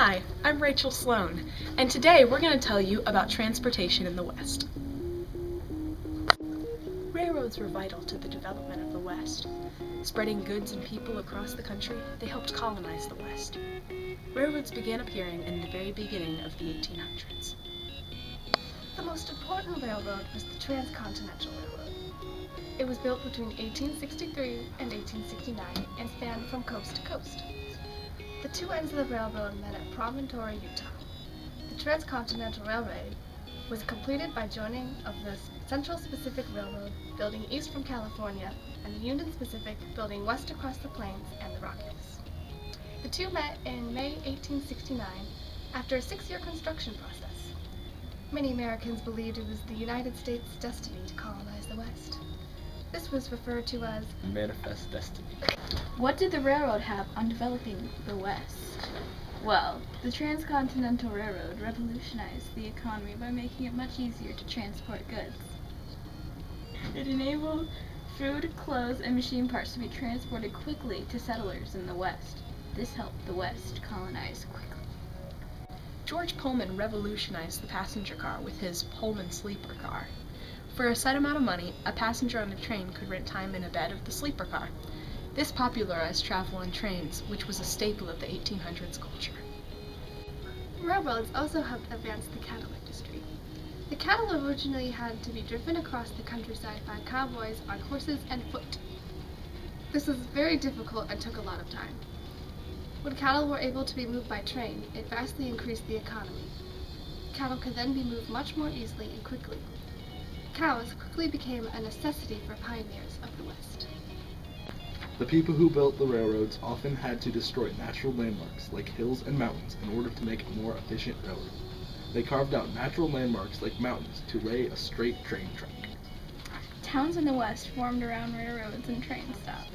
Hi, I'm Rachel Sloan, and today we're going to tell you about transportation in the West. Railroads were vital to the development of the West. Spreading goods and people across the country, they helped colonize the West. Railroads began appearing in the very beginning of the 1800s. The most important railroad was the Transcontinental Railroad. It was built between 1863 and 1869 and spanned from coast to coast. The two ends of the railroad met at Promontory, Utah. The Transcontinental Railroad was completed by joining of the Central Pacific Railroad, building east from California, and the Union Pacific, building west across the plains and the Rockies. The two met in May 1869 after a 6-year construction process. Many Americans believed it was the United States' destiny to colonize the West. This was referred to as manifest destiny. What did the railroad have on developing the West? Well, the Transcontinental Railroad revolutionized the economy by making it much easier to transport goods. It enabled food, clothes, and machine parts to be transported quickly to settlers in the West. This helped the West colonize quickly. George Pullman revolutionized the passenger car with his Pullman sleeper car. For a set amount of money, a passenger on a train could rent time in a bed of the sleeper car. This popularized travel on trains, which was a staple of the 1800s culture. Railroads also helped advance the cattle industry. The cattle originally had to be driven across the countryside by cowboys on horses and foot. This was very difficult and took a lot of time. When cattle were able to be moved by train, it vastly increased the economy. Cattle could then be moved much more easily and quickly. Cows quickly became a necessity for pioneers of the West. The people who built the railroads often had to destroy natural landmarks like hills and mountains in order to make a more efficient railroad. They carved out natural landmarks like mountains to lay a straight train track. Towns in the West formed around railroads and train stops.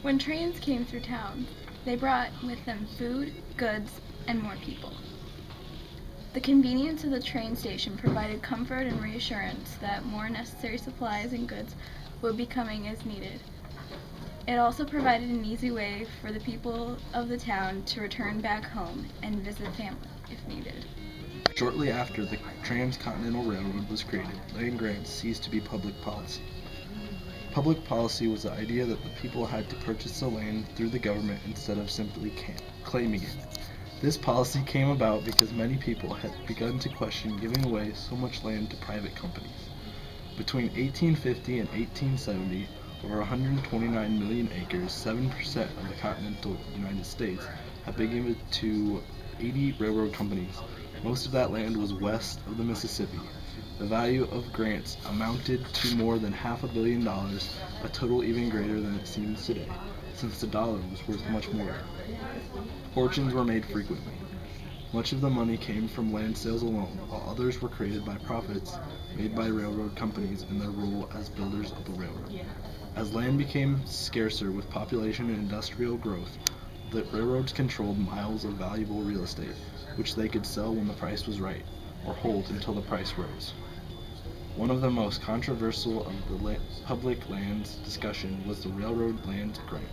When trains came through towns, they brought with them food, goods, and more people. The convenience of the train station provided comfort and reassurance that more necessary supplies and goods would be coming as needed. It also provided an easy way for the people of the town to return back home and visit family if needed. Shortly after the Transcontinental Railroad was created, land grants ceased to be public policy. Public policy was the idea that the people had to purchase the land through the government instead of simply claiming it. This policy came about because many people had begun to question giving away so much land to private companies. Between 1850 and 1870, over 129 million acres, 7% of the continental United States, had been given to 80 railroad companies. Most of that land was west of the Mississippi. The value of grants amounted to more than $500 million, a total even greater than it seems today, since the dollar was worth much more. Fortunes were made frequently. Much of the money came from land sales alone, while others were created by profits made by railroad companies in their role as builders of the railroad. As land became scarcer with population and industrial growth, the railroads controlled miles of valuable real estate, which they could sell when the price was right, or hold until the price rose. One of the most controversial of the public lands discussion was the Railroad Land Grant,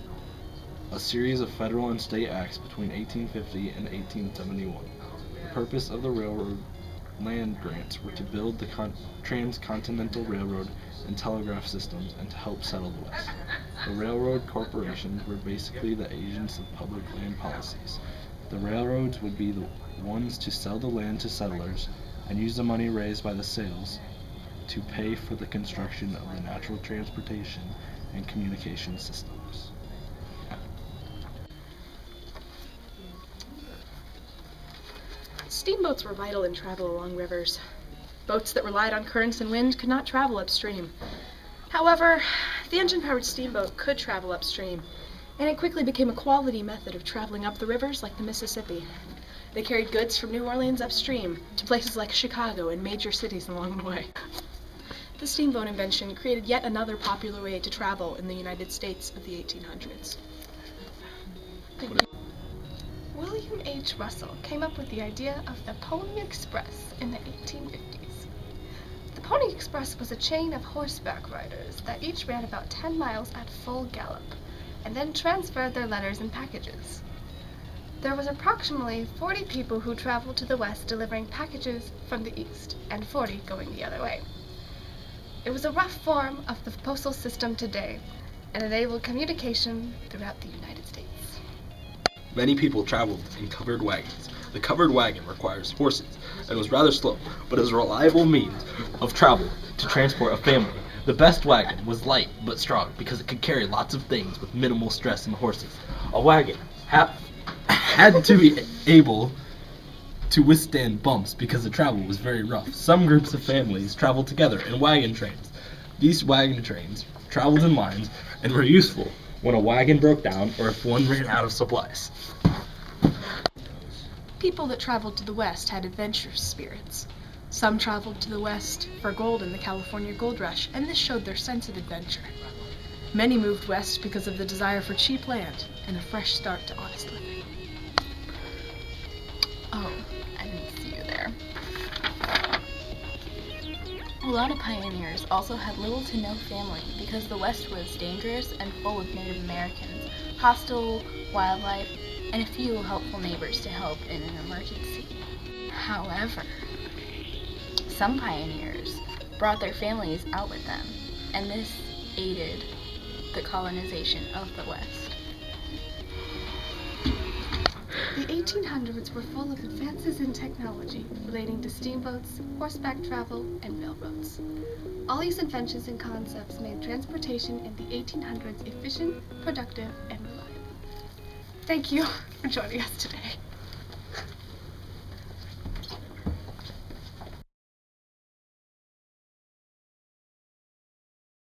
a series of federal and state acts between 1850 and 1871. The purpose of the railroad land grants were to build the Transcontinental Railroad and telegraph systems and to help settle the West. The railroad corporations were basically the agents of public land policies. The railroads would be the ones to sell the land to settlers and use the money raised by the sales to pay for the construction of the natural transportation and communication systems. Steamboats were vital in travel along rivers. Boats that relied on currents and wind could not travel upstream. However, the engine-powered steamboat could travel upstream, and it quickly became a quality method of traveling up the rivers like the Mississippi. They carried goods from New Orleans upstream to places like Chicago and major cities along the way. The steamboat invention created yet another popular way to travel in the United States of the 1800s. William H. Russell came up with the idea of the Pony Express in the 1850s. The Pony Express was a chain of horseback riders that each ran about 10 miles at full gallop, and then transferred their letters and packages. There was approximately 40 people who traveled to the west delivering packages from the east, and 40 going the other way. It was a rough form of the postal system today, and enabled communication throughout the United States. Many people traveled in covered wagons. The covered wagon requires horses and was rather slow, but is a reliable means of travel to transport a family. The best wagon was light but strong because it could carry lots of things with minimal stress on the horses. A wagon had to be able to withstand bumps because the travel was very rough. Some groups of families traveled together in wagon trains. These wagon trains traveled in lines and were useful when a wagon broke down or if one ran out of supplies. People that traveled to the west had adventurous spirits. Some traveled to the west for gold in the California gold rush, and this showed their sense of adventure. Many moved west because of the desire for cheap land and a fresh start to honest living. Oh, I didn't see you there. A lot of pioneers also had little to no family because the West was dangerous and full of Native Americans, hostile wildlife, and a few helpful neighbors to help in an emergency. However, some pioneers brought their families out with them, and this aided the colonization of the West. The 1800s were full of advances in technology relating to steamboats, horseback travel, and railroads. All these inventions and concepts made transportation in the 1800s efficient, productive, and reliable. Thank you for joining us today.